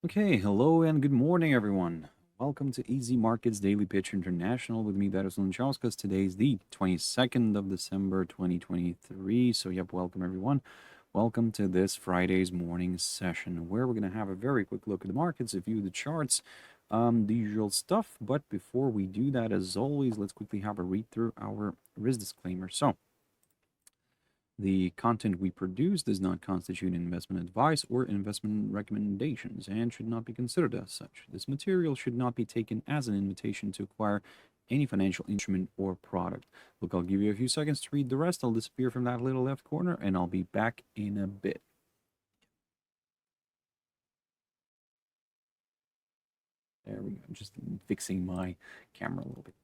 Okay, hello and good morning, everyone. Welcome to Easy Markets Daily Pitch International with me, Darius Anucauskas. Today is the 22nd of December, 2023. So, welcome, everyone. Welcome to this Friday's morning session where we're going to have a very quick look at the markets, view the charts, the usual stuff. But before we do that, as always, let's quickly have a read through our risk disclaimer. So, the content we produce does not constitute investment advice or investment recommendations and should not be considered as such. This material should not be taken as an invitation to acquire any financial instrument or product. Look, I'll give you a few seconds to read the rest. I'll disappear from that little left corner and I'll be back in a bit. There we go. I'm just fixing my camera a little bit.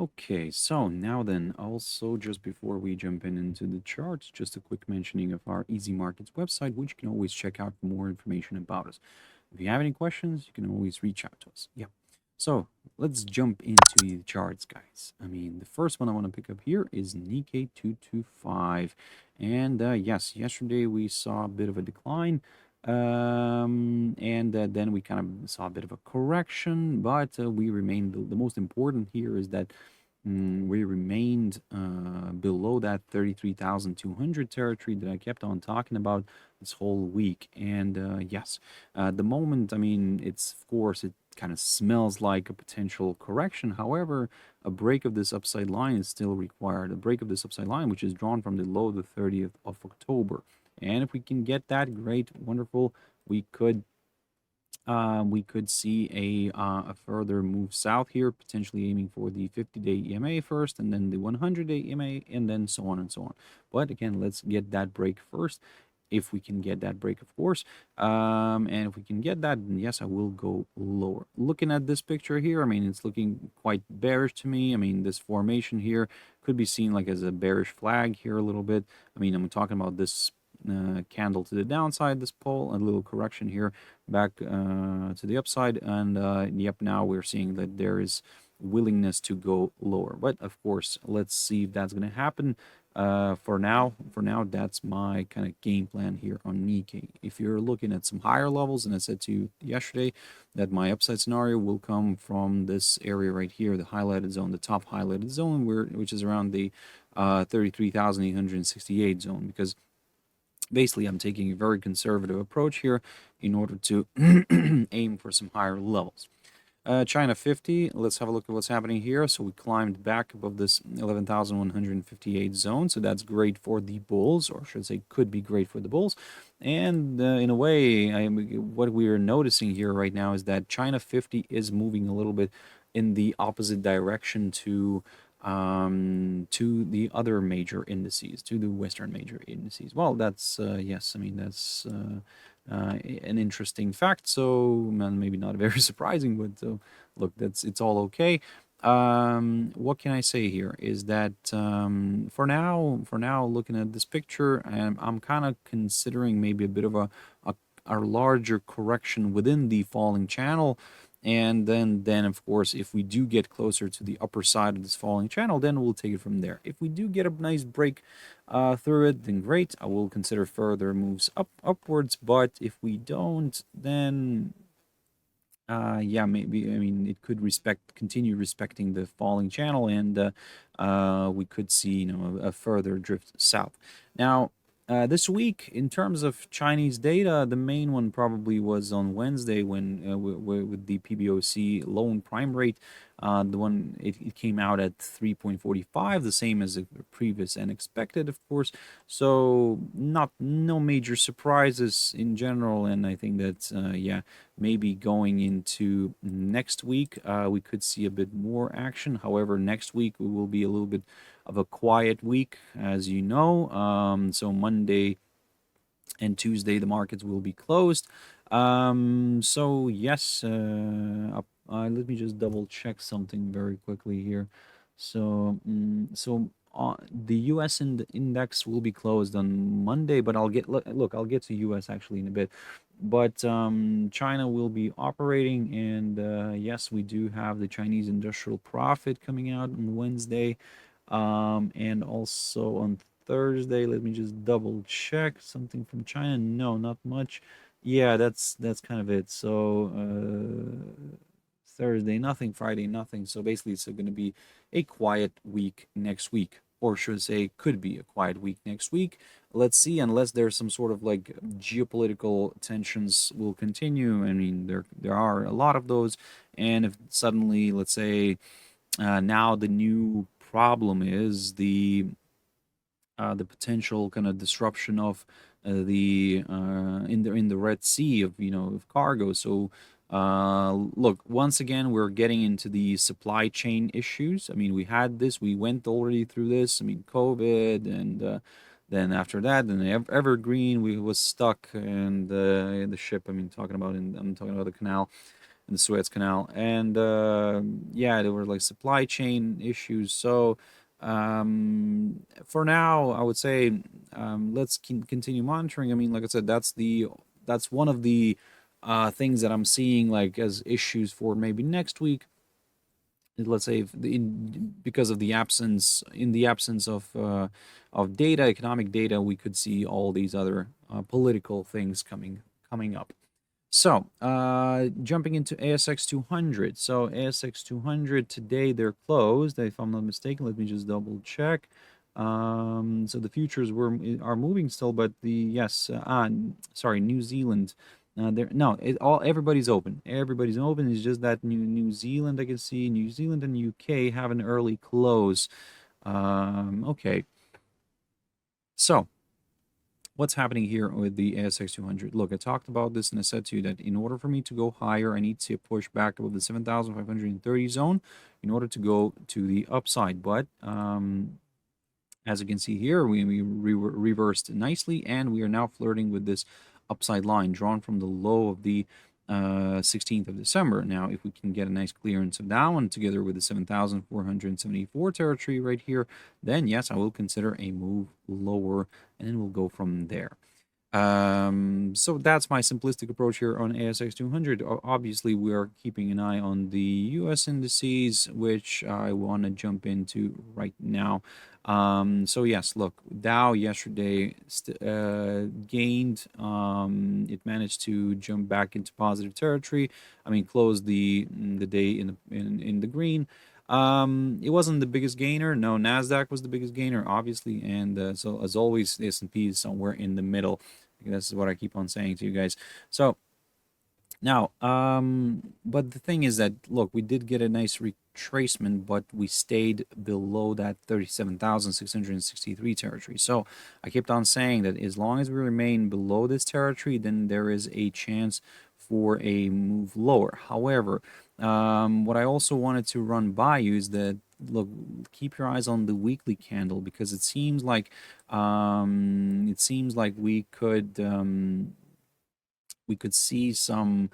Okay, so now then, also just before we jump into the charts, just a quick mentioning of our Easy Markets website, which you can always check out for more information about us. If you have any questions, you can always reach out to us. So let's jump into the charts, guys. I mean, the first one I want to pick up here is Nikkei 225. And yes, yesterday we saw a bit of a decline. And then we kind of saw a bit of a correction, but we remained, the most important here is that we remained below that 33,200 territory that I kept on talking about this whole week. And yes, at the moment, I mean, it's, of course, it kind of smells like a potential correction. However, a break of this upside line is still required. A break of this upside line, which is drawn from the low the 30th of October. And if we can get that, great, wonderful. We could see a further move south here, potentially aiming for the 50-day EMA first, and then the 100-day EMA, and then so on and so on. But again, let's get that break first. If we can get that break, of course, and if we can get that, then yes, I will go lower. Looking at this picture here, I mean, it's looking quite bearish to me. I mean, this formation here could be seen like as a bearish flag here a little bit. I mean, I'm talking about this candle to the downside, this pole, a little correction here back to the upside, and yep, now we're seeing that there is willingness to go lower. But of course, let's see if that's going to happen. For now, that's my kind of game plan here on Nikkei. If you're looking at some higher levels, and I said to you yesterday that my upside scenario will come from this area right here, the highlighted zone, the top highlighted zone, which is around the 33,868 zone, because basically I'm taking a very conservative approach here in order to aim for some higher levels. China 50, let's have a look at what's happening here. So we climbed back above this 11,158 zone. So that's great for the bulls, or I should say could be great for the bulls. And in a way, what we are noticing here right now is that China 50 is moving a little bit in the opposite direction to the other major indices, to the Western major indices. Well, that's, yes, I mean, that's an interesting fact. So maybe not very surprising, but look, it's all okay. What can I say here is that for now, looking at this picture, I'm kind of considering maybe a bit of a larger correction within the falling channel. And then of course, if we do get closer to the upper side of this falling channel, then we'll take it from there. If we do get a nice break through it, then great. I will consider further moves upwards. But if we don't, then yeah, maybe, I mean, it could continue respecting the falling channel, and we could see, you know, a further drift south. Now, this week, in terms of Chinese data, the main one probably was on Wednesday when with the PBOC loan prime rate. The one it came out at 3.45, the same as the previous and expected, of course. So no major surprises in general, and I think that yeah, maybe going into next week we could see a bit more action. However, next week we will be a little bit of a quiet week, as you know. So Monday and Tuesday the markets will be closed. So yes, let me just double check something very quickly here. So, the US index will be closed on Monday, but look, I'll get to US actually in a bit. But China will be operating, and yes, we do have the Chinese industrial profit coming out on Wednesday, and also on Thursday. Let me just double check something from China. No, not much. Yeah, that's kind of it. So Thursday, nothing. Friday, nothing. So basically, it's going to be a quiet week next week, or should I say, could be a quiet week next week. Let's see, unless there's some sort of like geopolitical tensions will continue. I mean, there are a lot of those, and if suddenly, let's say, now the new problem is the potential kind of disruption of the in the Red Sea of of cargo. So look, once again, we're getting into the supply chain issues. I mean, we had this, we went already through this. I mean, COVID, and then after that, then Evergreen, we was stuck, and the ship. I mean, I'm talking about the canal, in the Suez Canal, and yeah, there were like supply chain issues. So for now, I would say let's continue monitoring. I mean, like I said, that's one of the things that I'm seeing like as issues for maybe next week. Let's say because of the absence of data, economic data, we could see all these other political things coming up. So, jumping into ASX 200. So, ASX 200 today they're closed, if I'm not mistaken. Let me just double check. So the futures are moving still, but sorry, New Zealand. Everybody's open. Everybody's open. It's just that New Zealand, I can see New Zealand and UK have an early close. Okay. So, what's happening here with the ASX 200? Look, I talked about this and I said to you that in order for me to go higher, I need to push back above the 7,530 zone in order to go to the upside. But as you can see here, we reversed nicely, and we are now flirting with this upside line drawn from the low of the 16th of December. Now, if we can get a nice clearance of that one together with the 7,474 territory right here, then yes, I will consider a move lower, and then we'll go from there. So that's my simplistic approach here on ASX 200. Obviously, we are keeping an eye on the US indices, which I want to jump into right now. So yes, look, Dow yesterday gained. It managed to jump back into positive territory. I mean, closed the day in the green. It wasn't the biggest gainer. No, NASDAQ was the biggest gainer, obviously, and so as always, the S&P is somewhere in the middle. This is what I keep on saying to you guys. So now, but the thing is that, look, we did get a nice retracement, but we stayed below that 37,663 territory. So I kept on saying that as long as we remain below this territory, then there is a chance for a move lower. However, what I also wanted to run by you is that, look, keep your eyes on the weekly candle, because it seems like we could see some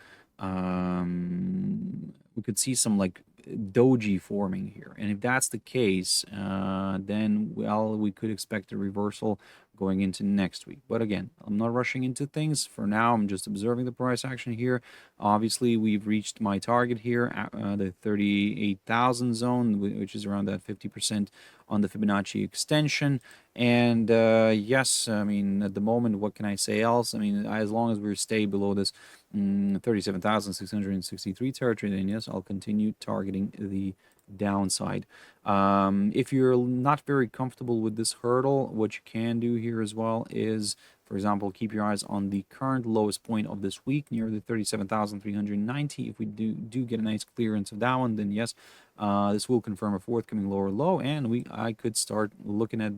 like doji forming here, and if that's the case, then we could expect a reversal going into next week. But again, I'm not rushing into things for now. I'm just observing the price action here. Obviously, we've reached my target here at the 38,000 zone, which is around that 50% on the Fibonacci extension. And yes, I mean, at the moment, what can I say else? I mean, as long as we stay below this 37,663 territory, then yes, I'll continue targeting the downside. If you're not very comfortable with this hurdle, what you can do here as well is, for example, keep your eyes on the current lowest point of this week near the 37,390. If we do get a nice clearance of that one, then yes, this will confirm a forthcoming lower low, and I could start looking at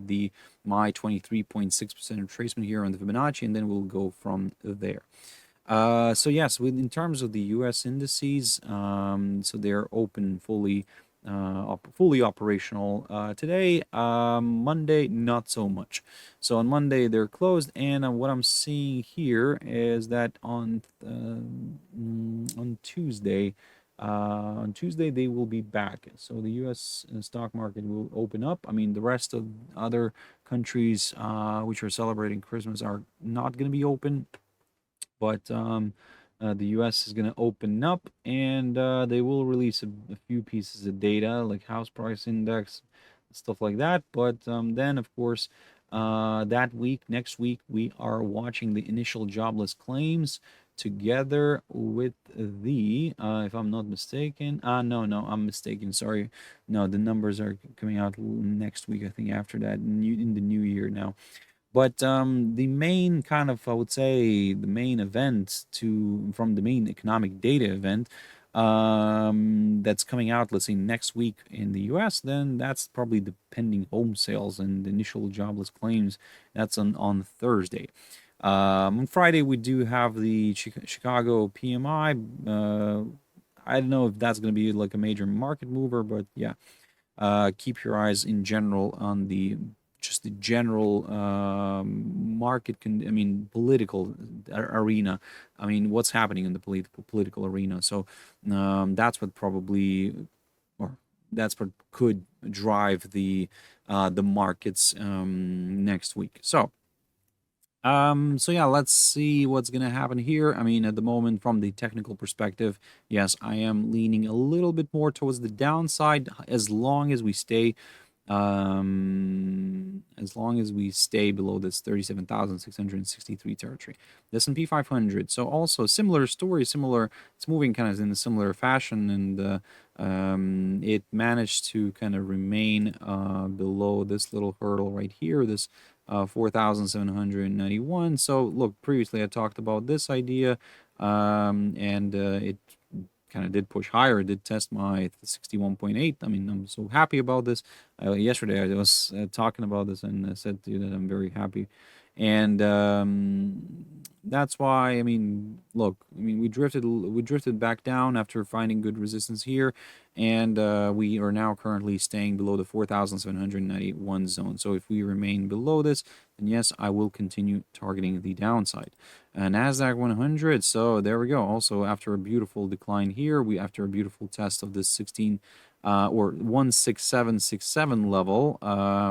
my 23.6% retracement here on the Fibonacci, and then we'll go from there. So yes, in terms of the U.S. indices, so they're open fully operational today. Monday, not so much. So on Monday they're closed, and what I'm seeing here is that on Tuesday, On Tuesday, they will be back. So the U.S. stock market will open up. I mean, the rest of other countries which are celebrating Christmas are not going to be open, but the U.S. is going to open up, and they will release a few pieces of data like house price index, stuff like that. But then, of course, that week, next week, we are watching the initial jobless claims together with the, if I'm not mistaken, no, I'm mistaken. Sorry, no, the numbers are coming out next week. I think after that, in the new year now. But the main kind of, I would say, the main event from the main economic data event that's coming out, let's say next week in the US, then that's probably the pending home sales and the initial jobless claims. That's on Thursday. On Friday, we do have the Chicago PMI. I don't know if that's going to be like a major market mover, but yeah, keep your eyes in general on just the general market, I mean, political arena. I mean, what's happening in the political arena. So that's what probably, or that's what could drive the markets next week. So yeah, let's see what's gonna happen here. I mean, at the moment, from the technical perspective, yes, I am leaning a little bit more towards the downside as long as we stay below this 37,663 territory. The S&P 500, so also similar story, it's moving kind of in a similar fashion, and it managed to kind of remain below this little hurdle right here, this 4,791. So look, previously I talked about this idea, and it kind of did push higher. It did test my 61.8. I mean, I'm so happy about this. Yesterday I was talking about this, and I said to you that I'm very happy. And that's why, I mean, look, I mean, we drifted back down after finding good resistance here, and we are now currently staying below the 4,791 zone. So if we remain below this, then yes, I will continue targeting the downside. NASDAQ 100, so there we go. Also, after a beautiful decline here, after a beautiful test of this 16767 level,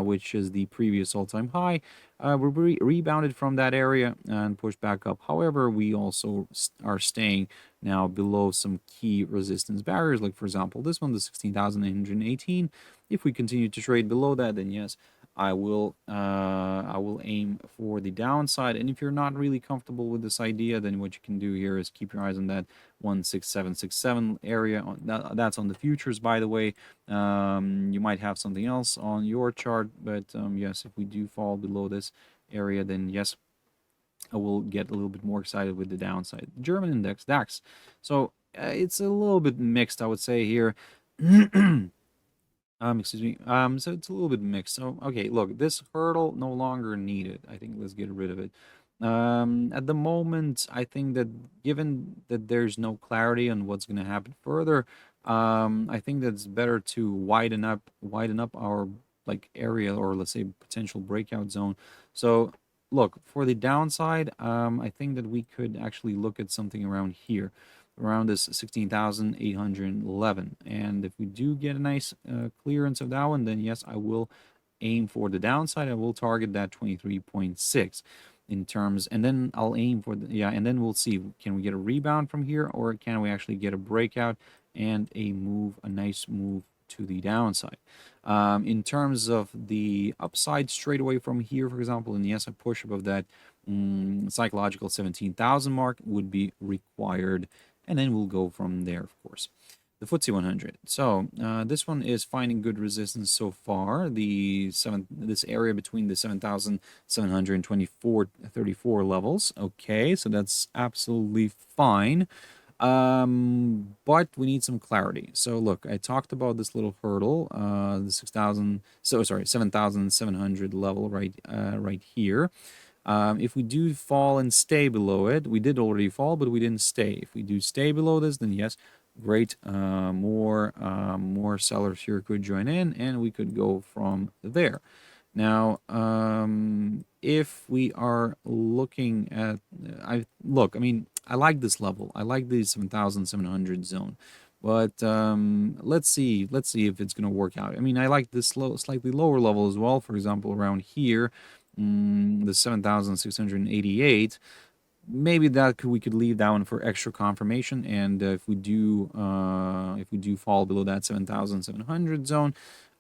which is the previous all-time high, we rebounded from that area and pushed back up. However, we also are staying now below some key resistance barriers, like for example this one, the 16,818. If we continue to trade below that, then yes, I will aim for the downside. And if you're not really comfortable with this idea, then what you can do here is keep your eyes on that 16767 area. That's on the futures, by the way. You might have something else on your chart, but yes, if we do fall below this area, then yes, I will get a little bit more excited with the downside. German index, DAX. So it's a little bit mixed, I would say here. Excuse me. So it's a little bit mixed. So, okay, look, this hurdle no longer needed. I think let's get rid of it. At the moment, I think that given that there's no clarity on what's going to happen further, I think that it's better to widen up our like area, or let's say potential breakout zone. So, look, for the downside, I think that we could actually look at something around here, around this 16,811. And if we do get a nice clearance of that one, then yes, I will aim for the downside. I will target that 23.6 in terms, and then I'll aim for the, yeah, and then we'll see, can we get a rebound from here, or can we actually get a breakout and a nice move to the downside. In terms of the upside straight away from here, for example, and yes, a push above that psychological 17,000 mark would be required, and then we'll go from there, of course. The FTSE 100. So this one is finding good resistance so far. This area between the 7,724.34 levels. Okay, so that's absolutely fine. But we need some clarity. So look, I talked about this little hurdle, the 7,700 level right here. If we do fall and stay below it, we did already fall, but we didn't stay. If we do stay below this, then yes, great. More sellers here could join in, and we could go from there. Now, if we are looking at, I mean, I like this level. I like the 7,700 zone. But let's see if it's going to work out. I mean, I like this slightly lower level as well. For example, around here, the 7,688. Maybe that we could leave that one for extra confirmation. And if we do fall below that 7,700 zone,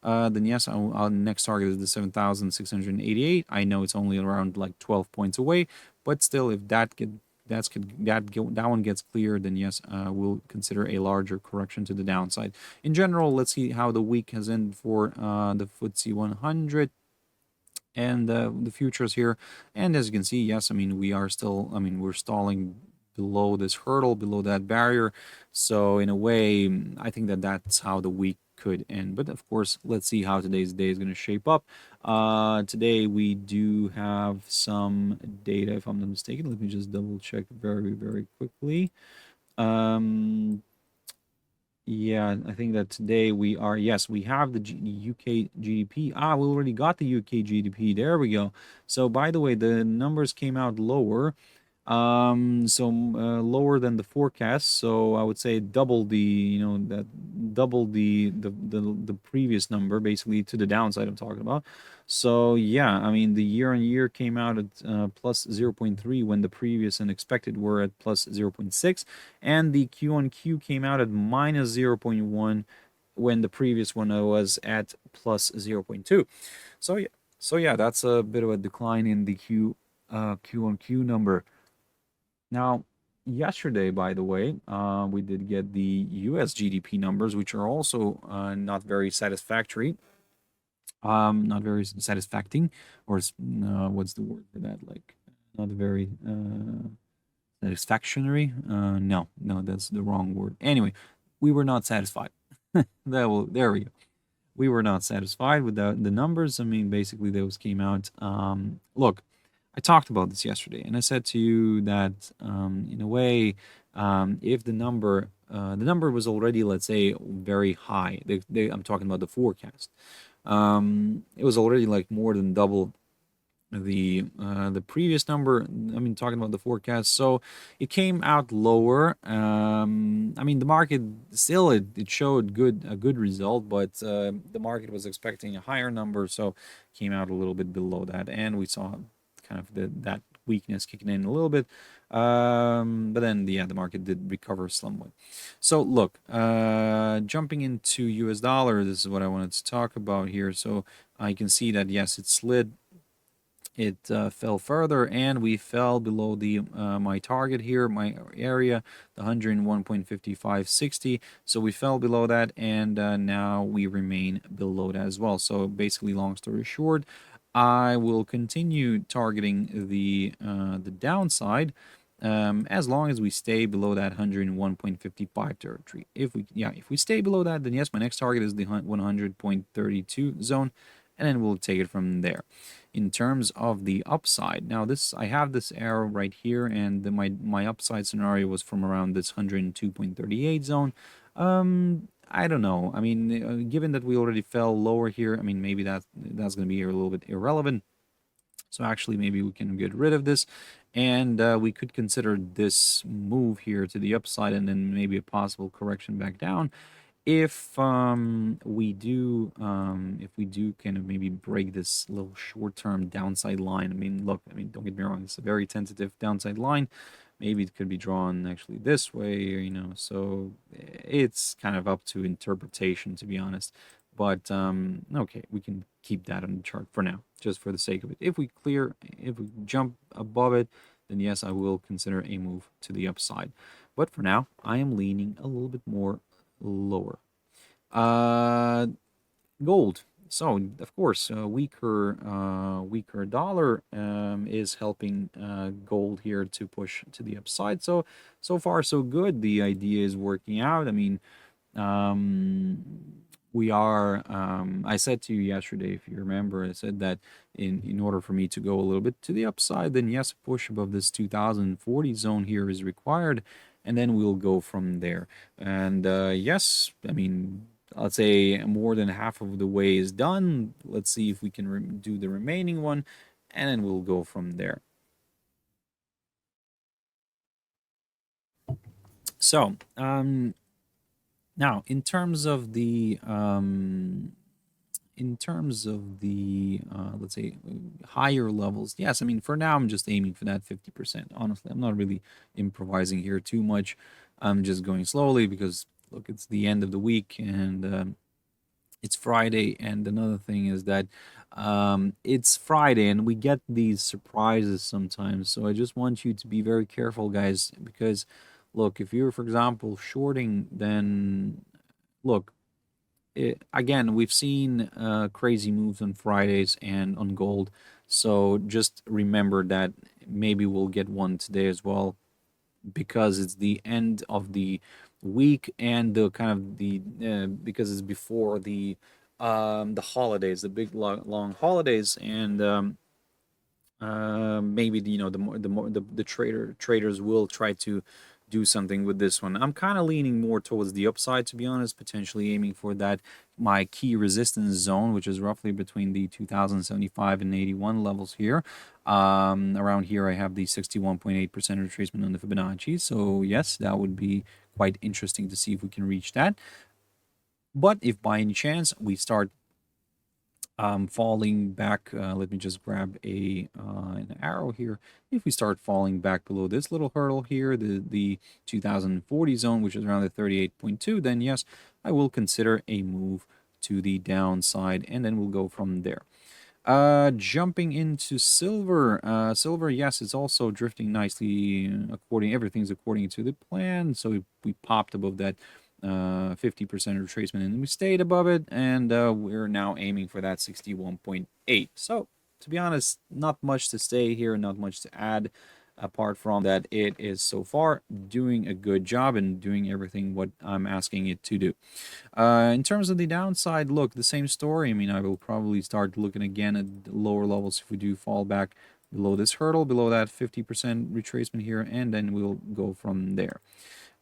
then yes, our next target is the 7,688. I know it's only around like 12 points away, but still, if that one gets cleared, then yes, we'll consider a larger correction to the downside. In general, let's see how the week has ended for the FTSE 100 and the futures here. And as you can see, yes, I mean, we're stalling below this hurdle, below that barrier. So in a way, I think that's how the week could end. But of course, let's see how today's day is going to shape up. Today we do have some data, if I'm not mistaken. Let me just double check very, very quickly. Yeah, I think that today we have the UK GDP. We already got the UK GDP. There we go. So by the way, the numbers came out lower. Lower than the forecast. So I would say double the previous number, basically to the downside I'm talking about. So yeah, I mean, the year on year came out at plus 0.3 when the previous and expected were at plus 0.6, and the Q on Q came out at minus 0.1 when the previous one was at plus 0.2. So yeah, that's a bit of a decline in the Q on Q number. Now, yesterday, by the way, we did get the US GDP numbers, which are also not very satisfactory. Not very satisfacting, or what's the word for that? Like, not very satisfactory. No, that's the wrong word. Anyway, we were not satisfied. There we go. We were not satisfied with the numbers. I mean, basically, those came out. Look, I talked about this yesterday, and I said to you that, in a way, if the number was already, let's say, very high. I'm talking about the forecast. It was already like more than double the previous number. I mean, talking about the forecast, so it came out lower. I mean, the market still it showed a good result, but the market was expecting a higher number, so it came out a little bit below that, and we saw kind of that weakness kicking in a little bit. But then the market did recover somewhat. So look, jumping into US dollar, this is what I wanted to talk about here. So I can see that yes, it slid. It fell further, and we fell below the my target here, my area, the 101.5560. So we fell below that, and now we remain below that as well. So basically, long story short, I will continue targeting the downside as long as we stay below that 101.55 territory. If we stay below that, then yes, my next target is the 100.32 zone, and then we'll take it from there. In terms of the upside, now I have this arrow right here, and my upside scenario was from around this 102.38 zone. I don't know. I mean, given that we already fell lower here, I mean, maybe that's going to be a little bit irrelevant. So actually, maybe we can get rid of this, and we could consider this move here to the upside, and then maybe a possible correction back down. If we do kind of maybe break this little short-term downside line. I mean, look, I mean, don't get me wrong, it's a very tentative downside line. Maybe it could be drawn actually this way, so it's kind of up to interpretation, to be honest. But okay, we can keep that on the chart for now, just for the sake of it. If we jump above it, then yes, I will consider a move to the upside. But for now, I am leaning a little bit more lower. Gold. So of course, weaker dollar is helping gold here to push to the upside. So far so good. The idea is working out. I mean, we are. I said to you yesterday, if you remember, I said that in order for me to go a little bit to the upside, then yes, a push above this 2040 zone here is required, and then we'll go from there. And yes, I mean, let's say more than half of the way is done. Let's see if we can do the remaining one, and then we'll go from there. So Now, in terms of the let's say higher levels, yes, I mean for now I'm just aiming for that 50%. Honestly, I'm not really improvising here too much. I'm just going slowly because look, it's the end of the week and it's Friday. And another thing is that it's Friday and we get these surprises sometimes. So I just want you to be very careful, guys, because look, if you're, for example, shorting, then look, again, we've seen crazy moves on Fridays and on gold. So just remember that maybe we'll get one today as well because it's the end of the week and the kind of the because it's before the holidays, the big long holidays, and maybe the traders will try to do something with this one. I'm kind of leaning more towards the upside, to be honest, potentially aiming for that my key resistance zone, which is roughly between the 2075 and 81 levels here. Around here I have the 61.8% retracement on the Fibonacci, so yes, that would be quite interesting to see if we can reach that. But if by any chance we start falling back, let me just grab an arrow here. If we start falling back below this little hurdle here, the 2040 zone, which is around the 38.2, then yes, I will consider a move to the downside, and then we'll go from there. Jumping into silver. Silver, yes, it's also drifting nicely everything's according to the plan. So we popped above that 50% retracement and we stayed above it, and we're now aiming for that 61.8. So to be honest, not much to say here, not much to add apart from that it is so far doing a good job and doing everything what I'm asking it to do. In terms of the downside, look, the same story. I mean, I will probably start looking again at the lower levels if we do fall back below this hurdle, below that 50% retracement here, and then we'll go from there.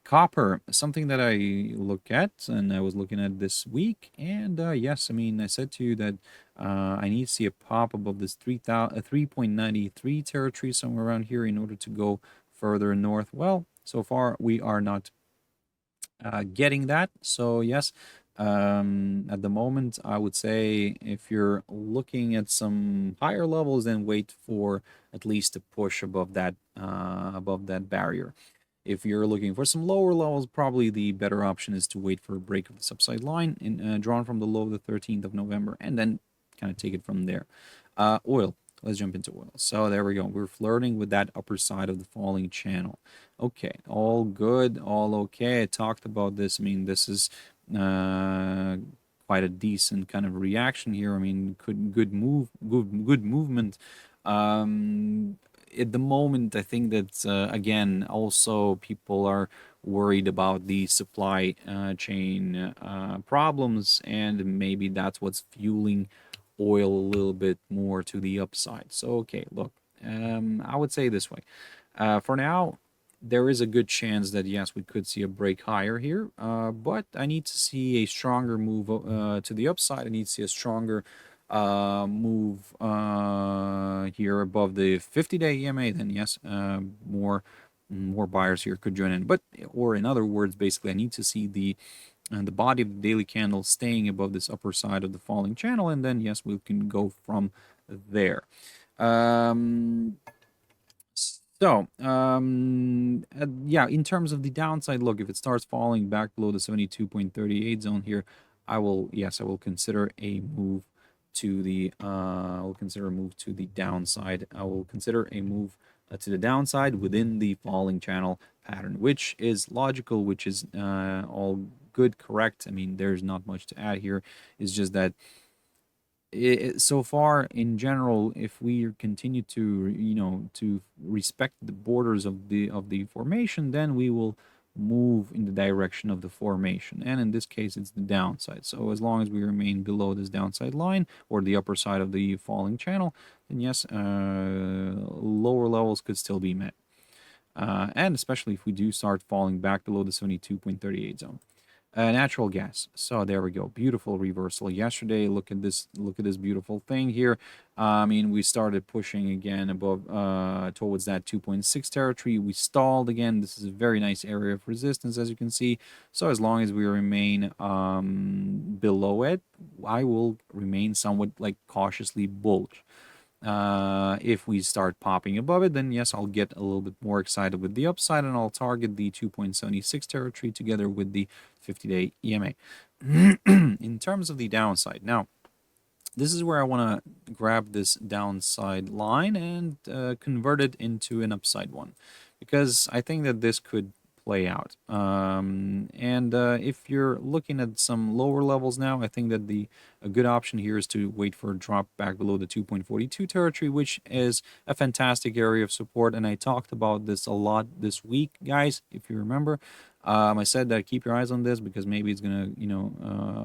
Copper, something that I look at and I was looking at this week, and yes, I mean, I said to you that I need to see a pop above this 3.93 territory somewhere around here in order to go further north. Well, so far we are not getting that. So yes, at the moment, I would say if you're looking at some higher levels, then wait for at least a push above that barrier. If you're looking for some lower levels, probably the better option is to wait for a break of the subside line drawn from the low of the 13th of November, and then kind of take it from there. Oil. Let's jump into oil. So there we go. We're flirting with that upper side of the falling channel. Okay, all good, all okay. I talked about this. I mean, this is quite a decent kind of reaction here. I mean, good movement. At the moment, I think that again, also people are worried about the supply chain problems, and maybe that's what's fueling oil a little bit more to the upside. So, okay, look, I would say this way. For now, there is a good chance that, yes, we could see a break higher here, but I need to see a stronger move to the upside. I need to see a stronger move here above the 50-day EMA, then yes, more buyers here could join in. But, or in other words, basically, I need to see the body of the daily candle staying above this upper side of the falling channel, and then yes, we can go from there. Yeah, in terms of the downside, look, if it starts falling back below the 72.38 zone here, I will consider a move to the downside. I will consider a move to the downside within the falling channel pattern, which is logical, which is all good, correct. I mean, there's not much to add here. It's just that so far in general, if we continue to to respect the borders of the formation, then we will move in the direction of the formation, and in this case it's the downside. So as long as we remain below this downside line or the upper side of the falling channel, then yes, lower levels could still be met, and especially if we do start falling back below the 72.38 zone. Natural gas. So there we go. Beautiful reversal yesterday. Look at this. Look at this beautiful thing here. I mean, we started pushing again above towards that 2.6 territory. We stalled again. This is a very nice area of resistance, as you can see. So as long as we remain below it, I will remain somewhat like cautiously bullish. If we start popping above it, then yes, I'll get a little bit more excited with the upside, and I'll target the 2.76 territory together with the 50-day EMA. In terms of the downside, now, this is where I want to grab this downside line and convert it into an upside one, because I think that this could play out. If you're looking at some lower levels now, I think that a good option here is to wait for a drop back below the 2.42 territory, which is a fantastic area of support. And I talked about this a lot this week, guys, if you remember. I said that keep your eyes on this because maybe it's gonna,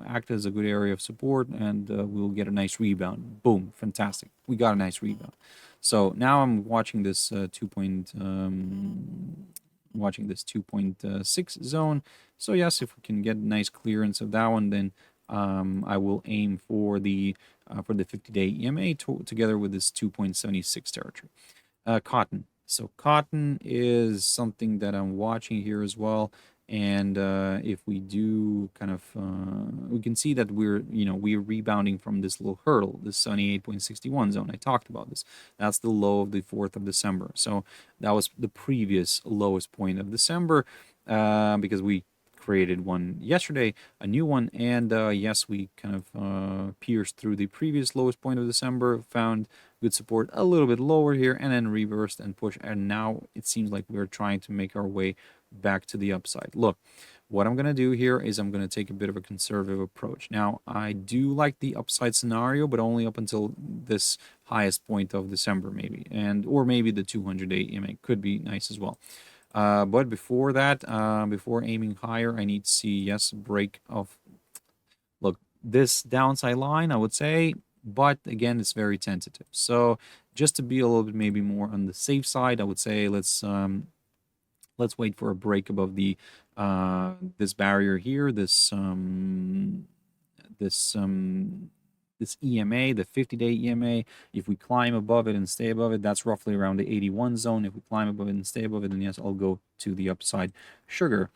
act as a good area of support, and we'll get a nice rebound. Boom, fantastic. We got a nice rebound. So now I'm watching this 2.6 zone. So yes, if we can get nice clearance of that one, then I will aim for the 50-day EMA together with this 2.76 territory. Cotton. So cotton is something that I'm watching here as well. And if we do kind of, we can see that we're rebounding from this little hurdle, this 78.61 zone. I talked about this. That's the low of the 4th of December. So that was the previous lowest point of December, because we created one yesterday, a new one, and yes, we kind of pierced through the previous lowest point of December, found good support a little bit lower here, and then reversed and pushed, and now it seems like we're trying to make our way back to the upside. Look, what I'm going to do here is I'm going to take a bit of a conservative approach. Now, I do like the upside scenario, but only up until this highest point of December, maybe, or maybe the 200-day EMA could be nice as well. But before that, before aiming higher, I need to see, yes, break of, look, this downside line, I would say, but again, it's very tentative. So just to be a little bit maybe more on the safe side, I would say let's wait for a break above the this barrier here, this EMA, the 50-day EMA. If we climb above it and stay above it, that's roughly around the 81 zone. If we climb above it and stay above it, then yes, I'll go to the upside. Sugar,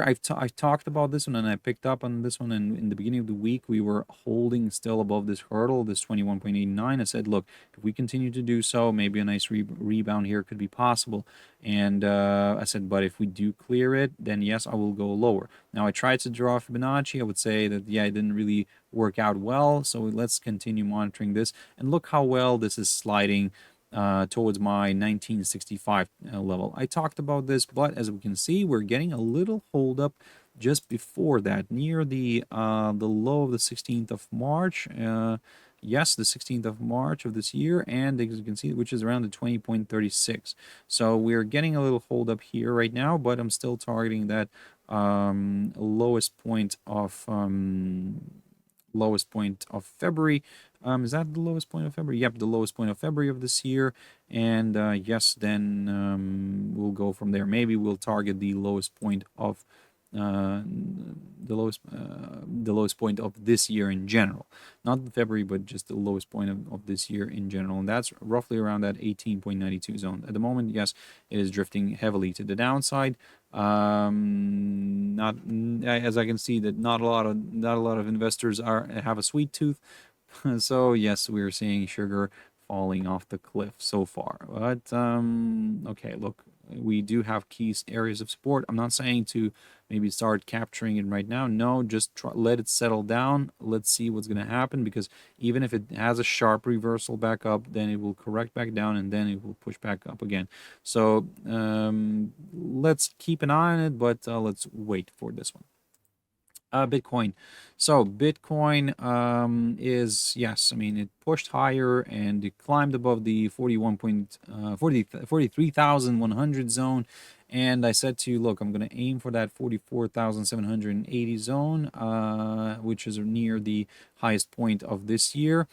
I've talked about this one, and I picked up on this one, and in the beginning of the week we were holding still above this hurdle, this 21.89. I said, look, if we continue to do so, maybe a nice rebound here could be possible. And I said, but if we do clear it, then yes, I will go lower. Now, I tried to draw Fibonacci. I would say that, yeah, it didn't really work out well, so let's continue monitoring this, and look how well this is sliding towards my 1965 level. I talked about this, but as we can see, we're getting a little hold up just before that, near the low of the 16th of March. Yes, the 16th of March of this year, and as you can see, which is around the 20.36. So we're getting a little hold up here right now, but I'm still targeting that lowest point of February. Is that the lowest point of February? Yep, the lowest point of February of this year. And yes, then we'll go from there. Maybe we'll target the lowest point of the lowest point of this year in general, not February, but just the lowest point of this year in general, and that's roughly around that 18.92 zone. At the moment, yes, it is drifting heavily to the downside. Not as I can see that not a lot of investors have a sweet tooth. So yes, we're seeing sugar falling off the cliff so far. But okay, look, we do have key areas of support. I'm not saying to maybe start capturing it right now. No, just let it settle down. Let's see what's going to happen, because even if it has a sharp reversal back up, then it will correct back down, and then it will push back up again. So let's keep an eye on it, but let's wait for this one. Bitcoin. So Bitcoin is, yes, I mean, it pushed higher and it climbed above the 43,100 zone. And I said to you, look, I'm going to aim for that 44,780 zone, which is near the highest point of this year.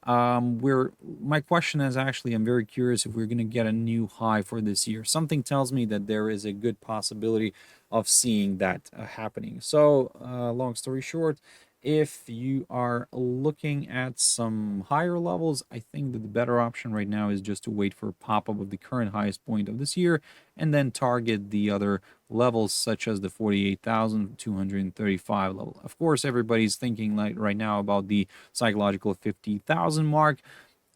My question is actually, I'm very curious if we're going to get a new high for this year. Something tells me that there is a good possibility of seeing that happening. So long story short, if you are looking at some higher levels, I think that the better option right now is just to wait for a pop-up of the current highest point of this year and then target the other levels such as the 48,235 level. Of course, everybody's thinking like right now about the psychological 50,000 mark.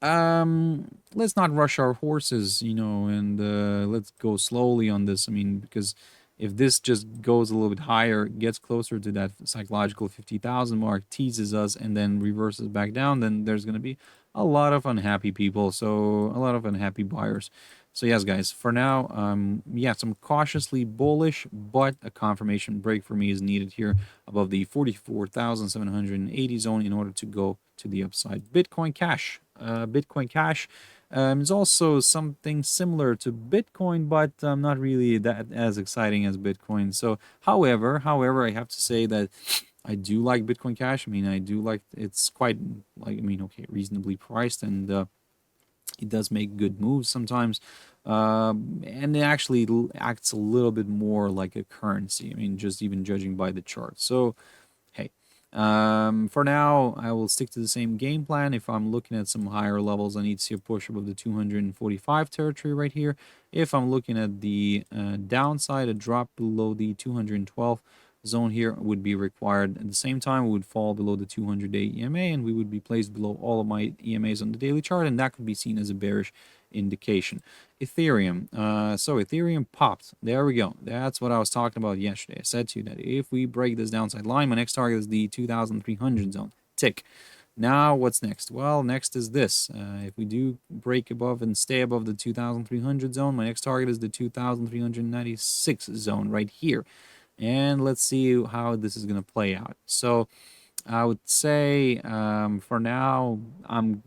Let's not rush our horses, and let's go slowly on this. I mean, because if this just goes a little bit higher, gets closer to that psychological 50,000 mark, teases us, and then reverses back down, then there's going to be a lot of unhappy people, so a lot of unhappy buyers. So yes, guys, for now, yes, I'm cautiously bullish, but a confirmation break for me is needed here above the 44,780 zone in order to go to the upside. Bitcoin Cash. Bitcoin Cash is also something similar to Bitcoin, but not really that as exciting as Bitcoin. So, however, I have to say that I do like Bitcoin Cash. I mean, I do like it's quite okay, reasonably priced, and it does make good moves sometimes, and it actually acts a little bit more like a currency. I mean, just even judging by the chart. So, hey, for now, I will stick to the same game plan. If I'm looking at some higher levels, I need to see a push above the 245 territory right here. If I'm looking at the downside, a drop below the 212 zone here would be required. At the same time, we would fall below the 200-day EMA, and we would be placed below all of my EMAs on the daily chart, and that could be seen as a bearish indication. Ethereum. So Ethereum popped. There we go. That's what I was talking about yesterday. I said to you that if we break this downside line, my next target is the 2,300 zone. Tick. Now, what's next? Well, next is this. If we do break above and stay above the 2,300 zone, my next target is the 2,396 zone right here. And let's see how this is going to play out. So I would say for now, I'm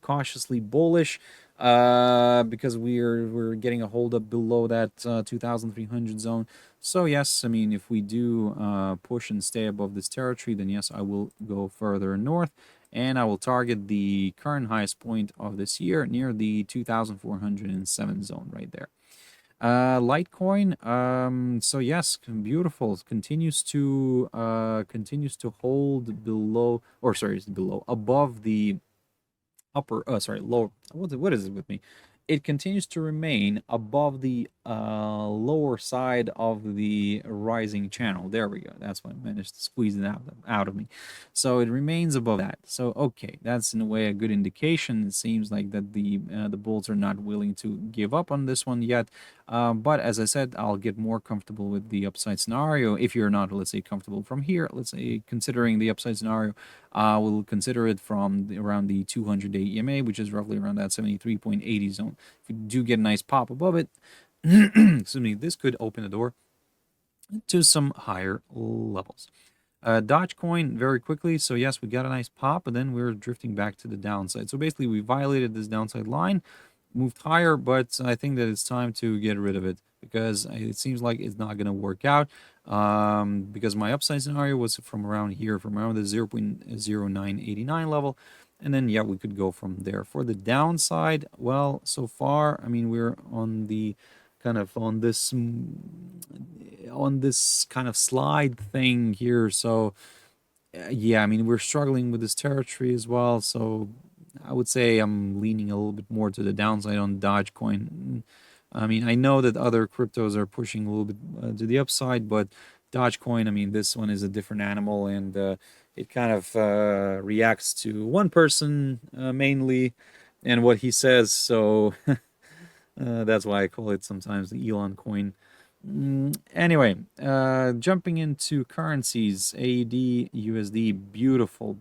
cautiously bullish because we're getting a hold up below that 2,300 zone. So yes, I mean, if we do push and stay above this territory, then yes, I will go further north, and I will target the current highest point of this year near the 2,407 zone right there. Litecoin, so yes, beautiful, continues to hold below, or sorry, below, above the upper, lower, what is it with me? It continues to remain above the lower side of the rising channel. There we go. That's what I managed to squeeze it out of me. So it remains above that. So okay, that's in a way a good indication. It seems like that the bulls are not willing to give up on this one yet. But as I said, I'll get more comfortable with the upside scenario. If you're not, let's say, comfortable from here, let's say considering the upside scenario, we'll consider it from around the 200-day EMA, which is roughly around that 73.80 zone. If we do get a nice pop above it, excuse me, this could open the door to some higher levels. Dogecoin, very quickly. So yes, we got a nice pop, but then we're drifting back to the downside. So basically, we violated this downside line, moved higher, but I think that it's time to get rid of it because it seems like it's not going to work out. Because my upside scenario was from around here, from around the 0.0989 level, and then yeah, we could go from there. For the downside, well, so far, I mean, we're on the kind of on this kind of slide thing here. So yeah, I mean, we're struggling with this territory as well. So I would say I'm leaning a little bit more to the downside on Dogecoin. I mean, I know that other cryptos are pushing a little bit to the upside, but Dogecoin, I mean, this one is a different animal, and it kind of reacts to one person mainly and what he says. So that's why I call it sometimes the Elon coin. Anyway, jumping into currencies, AUDUSD,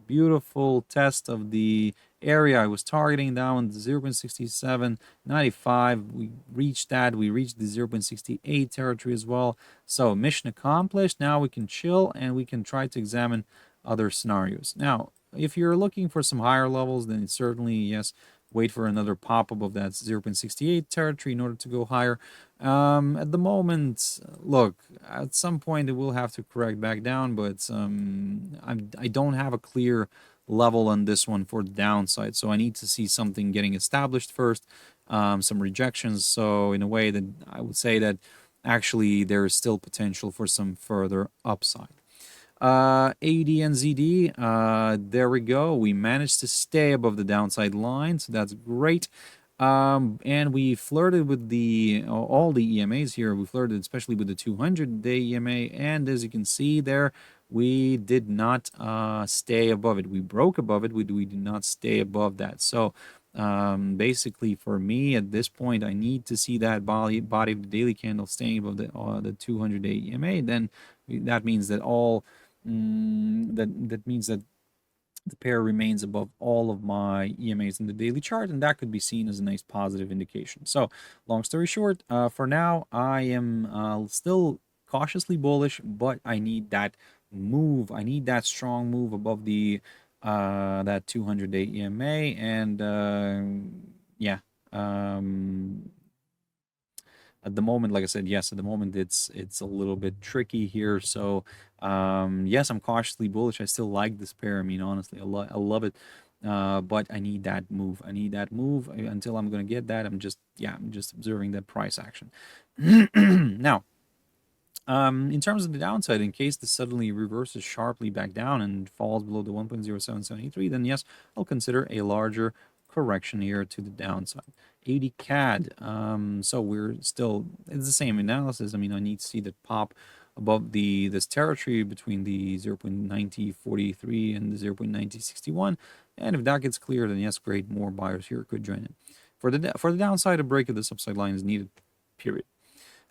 beautiful test of the area I was targeting down 0.6795. We reached that. We reached the 0.68 territory as well. So mission accomplished. Now we can chill and we can try to examine other scenarios. Now, if you're looking for some higher levels, then it's certainly, yes, wait for another pop-up of that 0.68 territory in order to go higher. At the moment, look, at some point it will have to correct back down, but I don't have a clear level on this one for the downside, so I need to see something getting established first, some rejections. So in a way that I would say that actually there is still potential for some further upside. AUDNZD, there we go. We managed to stay above the downside line, so that's great. And we flirted with all the EMAs here. We flirted especially with the 200-day EMA, and as you can see there, we did not stay above it. We broke above it. We did not stay above that. So basically, for me at this point, I need to see that body of the daily candle staying above the 200-day EMA. Then that means that that means that the pair remains above all of my EMAs in the daily chart, and that could be seen as a nice positive indication. So, long story short, for now, I am still cautiously bullish, but I need that move. I need that strong move above the that 200-day EMA, and yeah. At the moment, like I said, yes, at the moment it's a little bit tricky here. So yes, I'm cautiously bullish. I still like this pair. I mean, honestly, I love it. But I need that move. I need that move. Until I'm gonna get that, I'm just observing that price action. Now, in terms of the downside, in case this suddenly reverses sharply back down and falls below the 1.0773, then yes, I'll consider a larger correction here to the downside. AUDCAD, so we're still, it's the same analysis. I mean, I need to see that pop above this territory between the 0.9043 and the 0.9061, and if that gets clear, then yes, great, more buyers here could join in. For the downside, a break of this upside line is needed, period.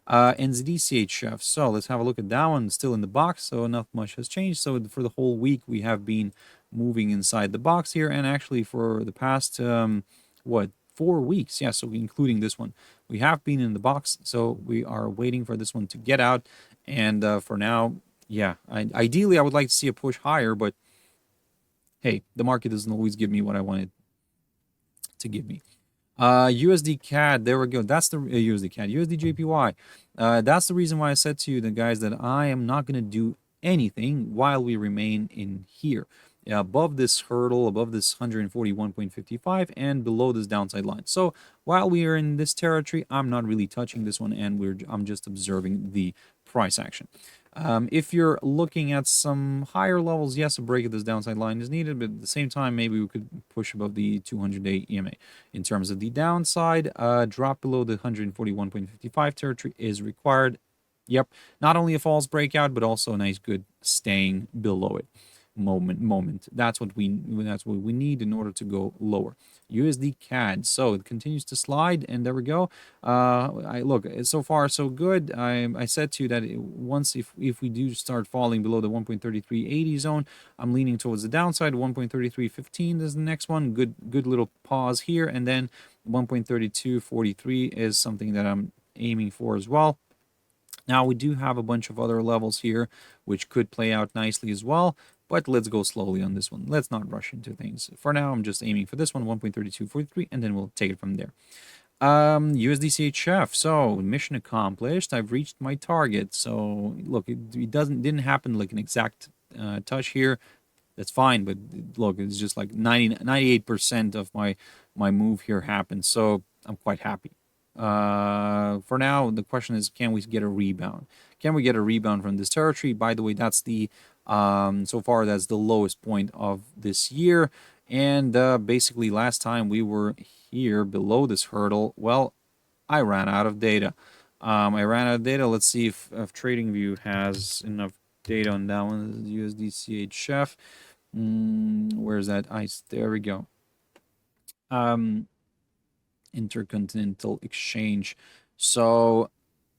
NZDCHF, so let's have a look at that one. Still in the box, so not much has changed. So for the whole week, we have been moving inside the box here, and actually for the past 4 weeks, yeah, so including this one, we have been in the box. So we are waiting for this one to get out, and for now, yeah, ideally I would like to see a push higher, but hey, the market doesn't always give me what I wanted to give me. USDCAD, there we go. That's the USDCAD, USDJPY. That's the reason why I said to you, the guys, that I am not going to do anything while we remain in here, above this hurdle, above this 141.55, and below this downside line. So while we are in this territory, I'm not really touching this one, and I'm just observing the price action. If you're looking at some higher levels, yes, a break of this downside line is needed, but at the same time, maybe we could push above the 200-day EMA. In terms of the downside, drop below the 141.55 territory is required. Yep, not only a false breakout, but also a nice good staying below it moment. That's what we need in order to go lower. USDCAD, so it continues to slide, and there we go. Look, so far so good. I said to you that once if we do start falling below the 1.3380 zone, I'm leaning towards the downside. 1.3315 is the next one. Good little pause here, and then 1.3243 is something that I'm aiming for as well. Now we do have a bunch of other levels here which could play out nicely as well, but let's go slowly on this one. Let's not rush into things. For now, I'm just aiming for this one, 1.3243, and then we'll take it from there. USDCHF, so mission accomplished. I've reached my target. So look, it didn't happen like an exact touch here. That's fine, but look, it's just like 98% of my move here happened. So I'm quite happy. For now, the question is, can we get a rebound? Can we get a rebound from this territory? By the way, that's the so far that's the lowest point of this year, and basically last time we were here below this hurdle, well, I ran out of data. Let's see if TradingView has enough data on that one. USDCHF, where's that ICE? There we go. Intercontinental Exchange. So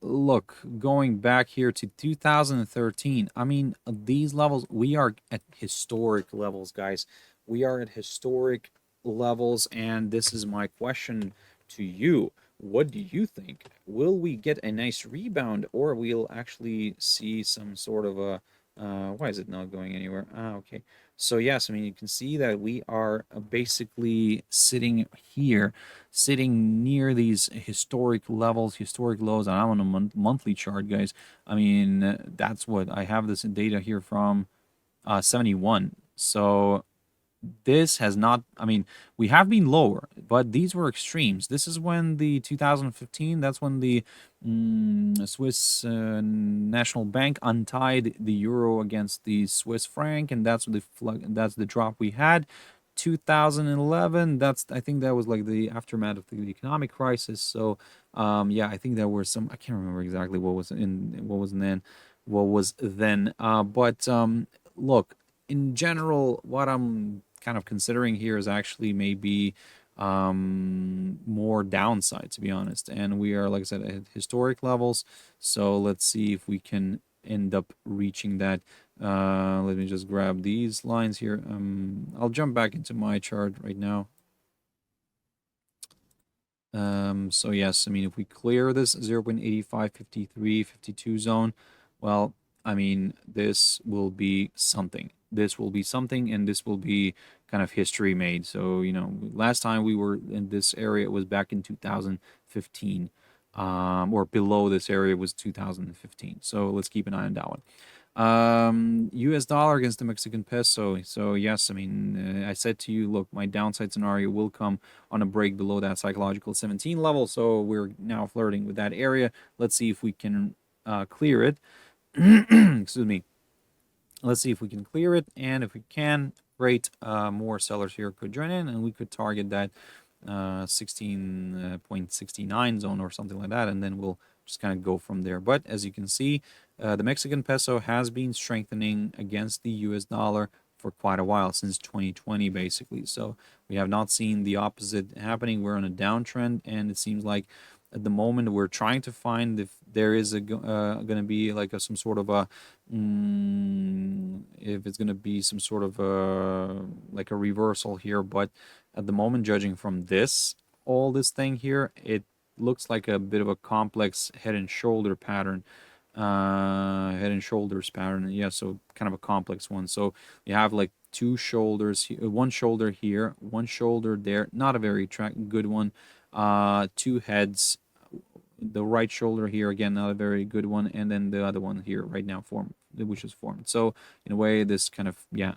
look, going back here to 2013, I mean, these levels, we are at historic levels, guys. We are at historic levels, and this is my question to you. What do you think? Will we get a nice rebound, or we'll actually see some sort of a why is it not going anywhere? Okay. So yes, I mean, you can see that we are basically sitting here, sitting near these historic levels, historic lows. And I'm on a monthly chart, guys. I mean, that's what I have this data here from 71. So this has not, I mean, we have been lower, but these were extremes. This is when the 2015, that's when the Swiss National Bank untied the euro against the Swiss franc, and that's the drop we had. 2011, that's, I think that was like the aftermath of the economic crisis. So yeah, I think there were some, I can't remember exactly what was then, but look, in general, what I'm kind of considering here is actually maybe more downside, to be honest. And we are, like I said, at historic levels. So let's see if we can end up reaching that. Let me just grab these lines here. I'll jump back into my chart right now. So yes, I mean, if we clear this 0.8553, 52 zone, well, I mean, this will be something. This will be something, and this will be kind of history made. So, you know, last time we were in this area was back in 2015, or below this area was 2015. So let's keep an eye on that one. US dollar against the Mexican peso. So yes, I mean, I said to you, look, my downside scenario will come on a break below that psychological 17 level. So we're now flirting with that area. Let's see if we can clear it. Excuse me. Let's see if we can clear it, and if we can, great. More sellers here could join in, and we could target that 16.69 zone or something like that, and then we'll just kind of go from there. But as you can see, the Mexican peso has been strengthening against the US dollar for quite a while, since 2020 basically. So we have not seen the opposite happening. We're on a downtrend, and it seems like at the moment we're trying to find if there is going to be like some sort of a if it's going to be some sort of like a reversal here. But at the moment, judging from all this thing here, it looks like a bit of a complex head and shoulder pattern, head and shoulders pattern. Yeah, so kind of a complex one. So you have like two shoulders here, one shoulder here, one shoulder there, not a very good one. Two heads, the right shoulder here, again, not a very good one, and then the other one here right now which is formed. So in a way, this kind of, yeah,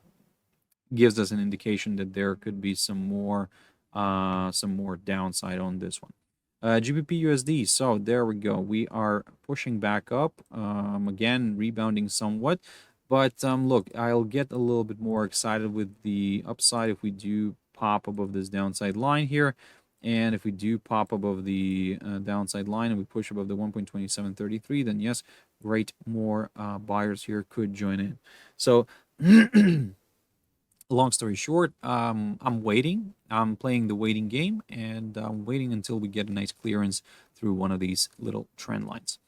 gives us an indication that there could be some more downside on this one. GBPUSD, so there we go. We are pushing back up, again, rebounding somewhat. But look, I'll get a little bit more excited with the upside if we do pop above this downside line here. And if we do pop above the downside line and we push above the 1.2733, then yes, great, more buyers here could join in. So long story short, I'm waiting. I'm playing the waiting game, and I'm waiting until we get a nice clearance through one of these little trend lines.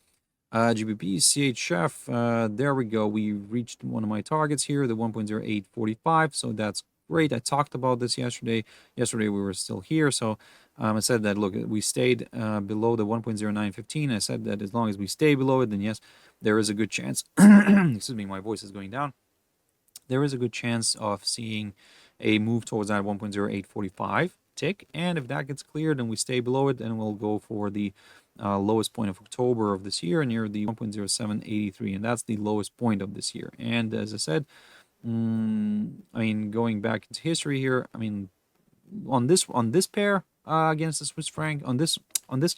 GBPCHF, there we go. We reached one of my targets here, the 1.0845, so that's great. I talked about this yesterday. Yesterday we were still here, so I said that, look, we stayed below the 1.0915. I said that as long as we stay below it, then yes, there is a good chance. Excuse me, my voice is going down. There is a good chance of seeing a move towards that 1.0845 tick, and if that gets cleared and we stay below it, then we'll go for the lowest point of October of this year, near the 1.0783, and that's the lowest point of this year. And as I said, I mean, going back into history here, I mean, on this pair against the Swiss franc, on this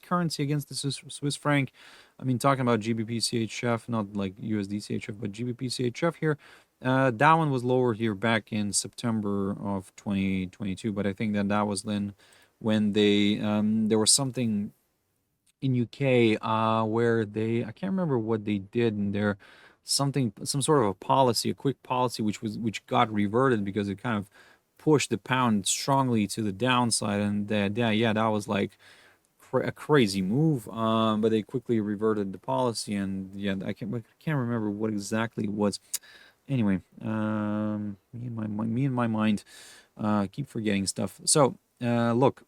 currency against the Swiss franc, I mean, talking about GBPCHF, not like USDCHF, but GBPCHF here. That one was lower here back in September of 2022, but I think that was then when they there was something in UK where I can't remember what they did in there, some sort of a policy, a quick policy, which got reverted because it kind of pushed the pound strongly to the downside, and that was like a crazy move, but they quickly reverted the policy, and yeah, I can't remember what exactly it was. Anyway, me and my mind keep forgetting stuff. So look,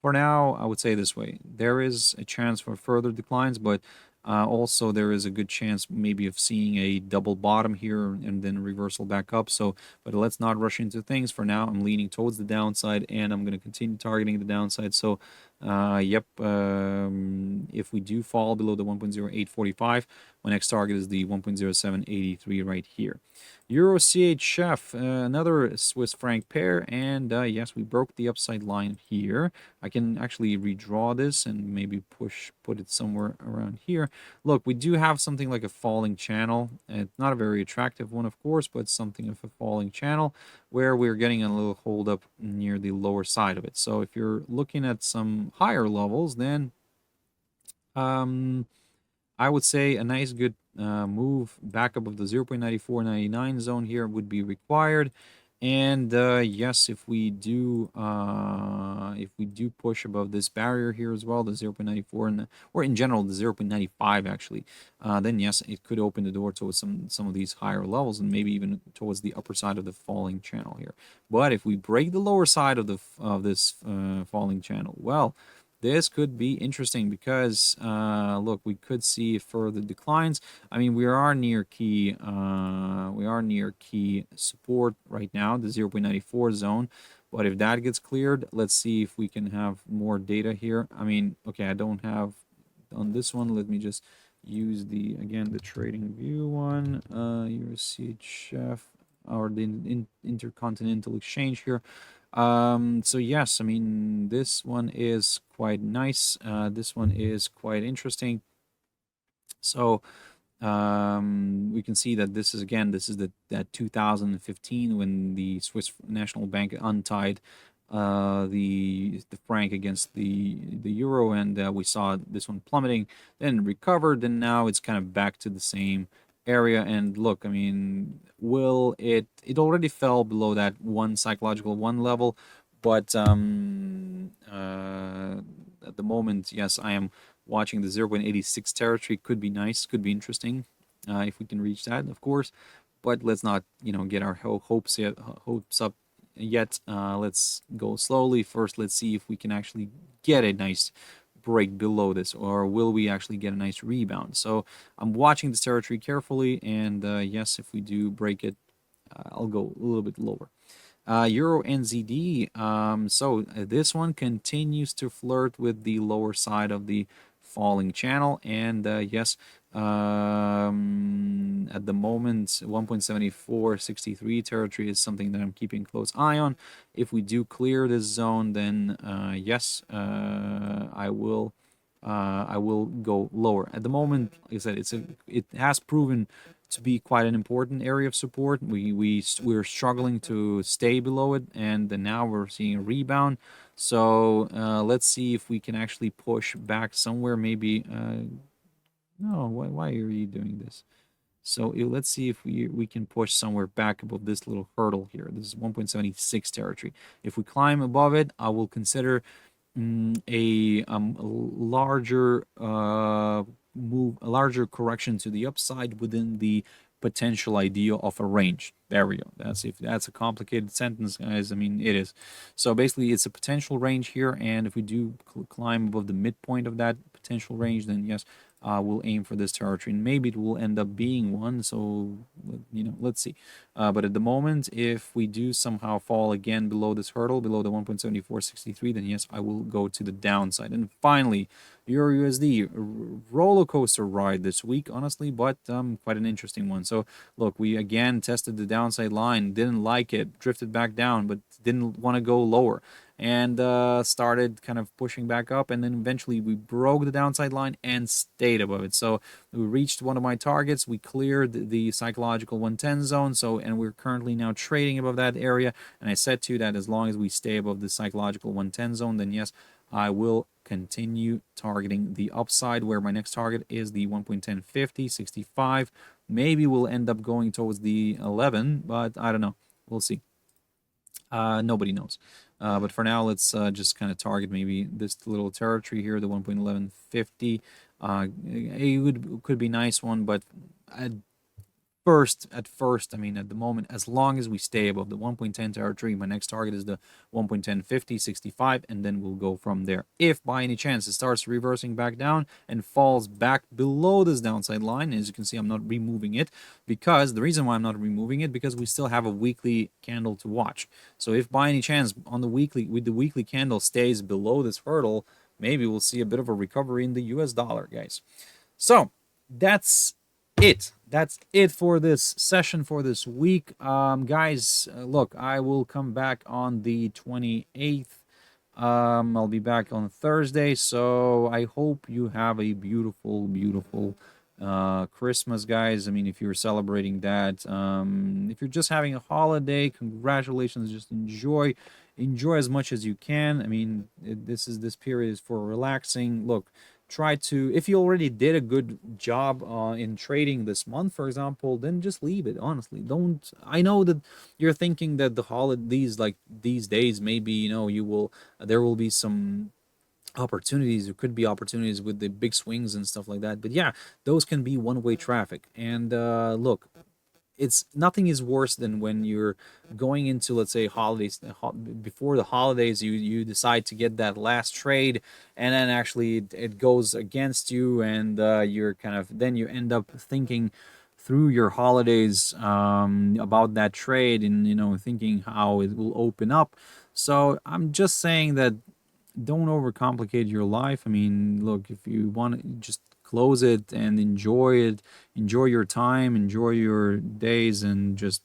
for now, I would say this way: there is a chance for further declines, but also there is a good chance maybe of seeing a double bottom here and then reversal back up. So, but let's not rush into things. For now, I'm leaning towards the downside, and I'm going to continue targeting the downside. So, yep, if we do fall below the 1.0845, My next target is the 1.0783 right here. EURCHF, another Swiss franc pair, and yes, we broke the upside line here. I can actually redraw this and maybe put it somewhere around here. Look, we do have something like a falling channel. It's not a very attractive one, of course, but something of a falling channel where we're getting a little hold up near the lower side of it. So if you're looking at some higher levels, then I would say a nice good move back above the 0.9499 zone here would be required. And yes, if we do push above this barrier here as well, the 0.94 and or in general the 0.95 actually, then yes, it could open the door towards some of these higher levels and maybe even towards the upper side of the falling channel here. But if we break the lower side of this falling channel, well, this could be interesting because look, we could see further declines. I mean, we are near key support right now, the 0.94 zone. But if that gets cleared, let's see if we can have more data here. I mean, okay, I don't have on this one. Let me just use the trading view one, EURCHF, or the intercontinental exchange here. So yes, I mean, this one is quite nice. This one is quite interesting. So we can see that this is that 2015 when the Swiss National Bank untied the franc against the euro, and we saw this one plummeting, then recovered, and now it's kind of back to the same area. And look, I mean, will it already fell below that psychological one level, but at the moment, yes, I am watching the 0.86 territory. Could be nice, could be interesting if we can reach that, of course, but let's not get our hopes up yet. Let's go slowly first. Let's see if we can actually get a nice break below this, or will we actually get a nice rebound? So I'm watching this territory carefully, and yes, if we do break it, I'll go a little bit lower. EURNZD, so this one continues to flirt with the lower side of the falling channel, and yes, at the moment 1.7463 territory is something that I'm keeping a close eye on. If we do clear this zone, then yes, I will go lower. At the moment, like I said, it has proven to be quite an important area of support. We're struggling to stay below it, and now we're seeing a rebound. So let's see if we can actually push back somewhere. Maybe no, why are you doing this? So let's see if we can push somewhere back above this little hurdle here. This is 1.76 territory. If we climb above it, I will consider a larger move, a larger correction to the upside within the potential idea of a range. There we go. That's a complicated sentence, guys. I mean, it is. So basically, it's a potential range here, and if we do climb above the midpoint of that potential range, then yes, we'll aim for this territory, and maybe it will end up being one. So let's see. But at the moment, if we do somehow fall again below this hurdle, below the 1.7463, then yes, I will go to the downside. And finally, EURUSD, roller coaster ride this week, honestly, but quite an interesting one. So look, we again tested the downside line, didn't like it, drifted back down, but didn't want to go lower, and started kind of pushing back up, and then eventually we broke the downside line and stayed above it. So we reached one of my targets, we cleared the psychological 110 zone, and we're currently now trading above that area. And I said to you that as long as we stay above the psychological 110 zone, then yes, I will continue targeting the upside, where my next target is the 1.1050, 65. Maybe we'll end up going towards the 11, but I don't know. We'll see. Nobody knows. But for now, let's just kind of target maybe this little territory here, the 1.1150. It could be a nice one, but at first, I mean, at the moment, as long as we stay above the 1.10 territory, my next target is the 1.1050, 65, and then we'll go from there. If by any chance it starts reversing back down and falls back below this downside line, as you can see, I'm not removing it, because the reason why I'm not removing it, because we still have a weekly candle to watch. So if by any chance on the weekly candle stays below this hurdle, maybe we'll see a bit of a recovery in the US dollar, guys. So that's it. That's it for this session for this week. Guys, look, I will come back on the 28th. I'll be back on Thursday, so I hope you have a beautiful, beautiful Christmas, guys. I mean, if you're celebrating that, if you're just having a holiday, congratulations. Just enjoy as much as you can. I mean, this period is for relaxing. Look, try to, if you already did a good job in trading this month, for example, then just leave it. Honestly, don't. I know that you're thinking that the holidays, like these days, maybe there will be some opportunities. There could be opportunities with the big swings and stuff like that, but yeah, those can be one-way traffic. And look, it's nothing is worse than when you're going into, let's say, holidays, before the holidays, you decide to get that last trade, and then actually it goes against you, and you're kind of, then you end up thinking through your holidays about that trade, and thinking how it will open up. So I'm just saying that don't overcomplicate your life. I mean, look, if you want to just close it and enjoy it, enjoy your time, enjoy your days, and just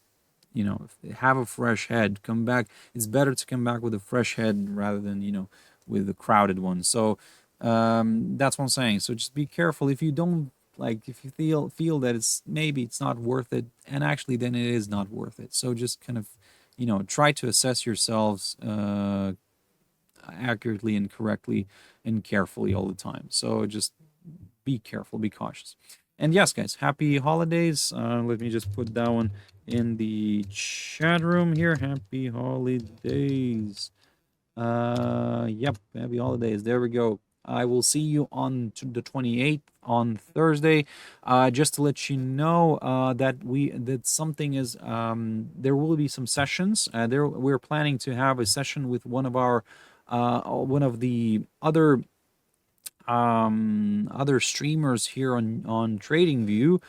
have a fresh head. Come back. It's better to come back with a fresh head rather than with a crowded one. So that's what I'm saying. So just be careful. If you don't if you feel that maybe it's not worth it, and actually then it is not worth it. So just kind of try to assess yourselves accurately and correctly and carefully all the time. So just be careful, be cautious. And yes, guys, happy holidays. Let me just put that one in the chat room here. Happy holidays. Yep, happy holidays. There we go. I will see you on the 28th on Thursday. Just to let you know that something is there will be some sessions. We're planning to have a session with one of the other streamers here on TradingView.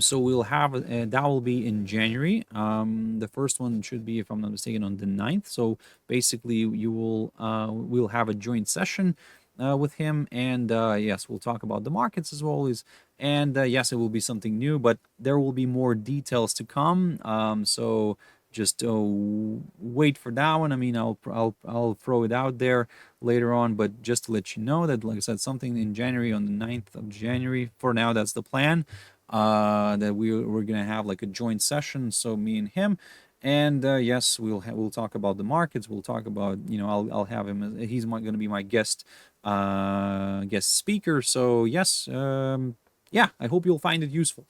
So we'll have that will be in January. The first one should be, if I'm not mistaken, on the 9th. So basically we'll have a joint session with him, and yes, we'll talk about the markets as always, and yes, it will be something new, but there will be more details to come. So just wait for that one. I mean, I'll throw it out there later on, but just to let you know that, like I said, something in January, on the 9th of January. For now, that's the plan. That we're gonna have like a joint session, so me and him, and yes, we'll talk about the markets. We'll talk about I'll have him. He's gonna be my guest speaker. So yes, yeah, I hope you'll find it useful.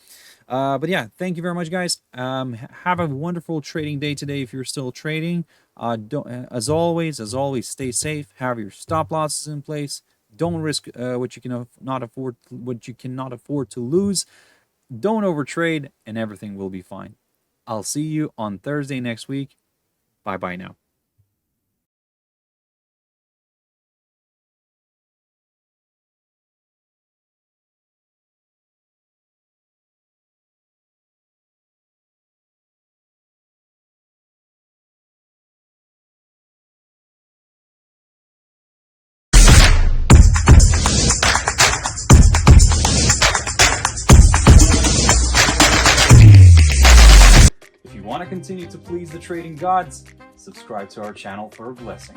But yeah, thank you very much, guys. Have a wonderful trading day today if you're still trading. As always, stay safe. Have your stop losses in place. Don't risk what you cannot afford to lose. Don't overtrade, and everything will be fine. I'll see you on Thursday next week. Bye-bye now. If you want to continue to please the trading gods, subscribe to our channel for a blessing.